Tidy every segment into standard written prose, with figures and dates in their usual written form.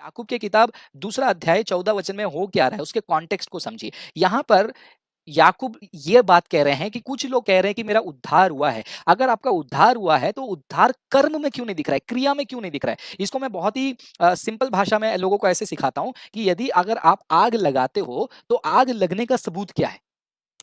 याकूब की किताब दूसरा अध्याय 14 वचन में हो क्या रहा है, उसके कॉन्टेक्स्ट को समझिए। यहाँ पर याकूब ये बात कह रहे हैं कि कुछ लोग कह रहे हैं कि मेरा उद्धार हुआ है। अगर आपका उद्धार हुआ है तो उद्धार कर्म में क्यों नहीं दिख रहा है, क्रिया में क्यों नहीं दिख रहा है? इसको मैं बहुत ही सिंपल भाषा में लोगों को ऐसे सिखाता हूं कि यदि अगर आप आग लगाते हो तो आग लगने का सबूत क्या है?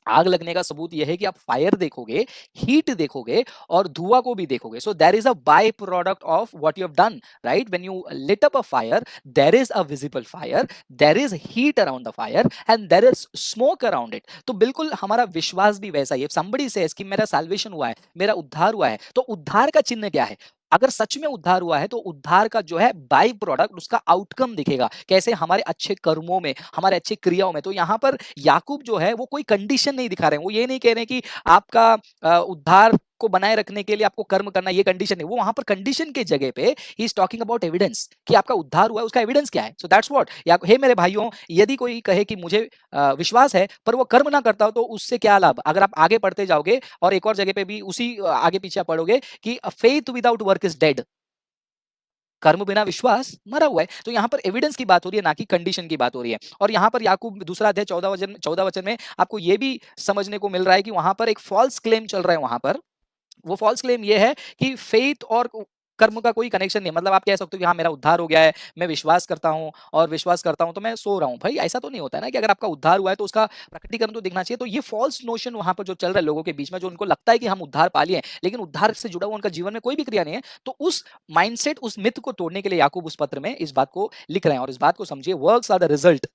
आग लगने का सबूत यह है कि आप फायर देखोगे, हीट देखोगे और धुआं को भी देखोगे। So there is a byproduct of what you have done, right? When you lit up a fire, there is a visible fire, there is heat around the fire and there is smoke around it. तो बिल्कुल हमारा विश्वास भी वैसा ही है। Somebody says कि मेरा salvation हुआ है, मेरा उद्धार हुआ है, तो उद्धार का चिन्ह क्या है? अगर सच में उद्धार हुआ है तो उद्धार का जो है बाई प्रोडक्ट, उसका आउटकम दिखेगा कैसे? हमारे अच्छे कर्मों में, हमारे अच्छे क्रियाओं में। तो यहाँ पर याकूब जो है वो कोई कंडीशन नहीं दिखा रहे हैं। वो ये नहीं कह रहे हैं कि आपका उद्धार को बनाए रखने के लिए आपको कर्म करना, ये कंडीशन नहीं। वो वहां पर कंडीशन के जगह पे he is talking about evidence कि आपका उद्धार हुआ है, उसका एविडेंस क्या है। सो दैट्स व्हाट या हे मेरे भाइयों, यदि कोई कहे कि मुझे विश्वास है पर वो कर्म ना करता हो तो उससे क्या लाभ? अगर आप आगे पढ़ते जाओगे और एक और जगह पे भी उसी आगे पीछे पढ़ोगे कि faith without work is dead, कर्म बिना विश्वास मरा हुआ है। तो यहाँ पर एविडेंस की बात हो रही है, ना कि कंडीशन की बात हो रही है। और यहाँ पर याकूब दूसरा अध्याय 14 वचन में आपको ये भी समझने को मिल रहा है कि वहां पर एक फॉल्स क्लेम चल रहा है। वहां पर वो फॉल्स क्लेम ये है कि फेथ और कर्म का कोई कनेक्शन नहीं। मतलब आप कह सकते हो कि हाँ मेरा उद्धार हो गया है, मैं विश्वास करता हूँ और विश्वास करता हूँ तो मैं सो रहा हूँ। भाई ऐसा तो नहीं होता है ना कि अगर आपका उद्धार हुआ है तो उसका प्रकटीकरण तो दिखना चाहिए। तो ये फॉल्स नोशन वहां पर जो चल रहा है लोगों के बीच में, जो उनको लगता है कि हम उद्धार पा लिए हैं लेकिन उद्धार से जुड़ा हुआ उनका जीवन में कोई भी क्रिया नहीं है, तो उस माइंडसेट, उस मिथ को तोड़ने के लिए याकूब उस पत्र में इस बात को लिख रहे हैं। और इस बात को समझिए, works are the result,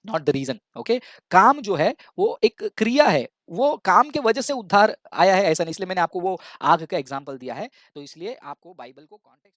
not the reason. Okay, काम जो है वो एक क्रिया है, वो काम के वजह से उद्धार आया है ऐसा नहीं। इसलिए मैंने आपको वो आग का एग्जांपल दिया है। तो इसलिए आपको बाइबल को कॉन्टेक्स्ट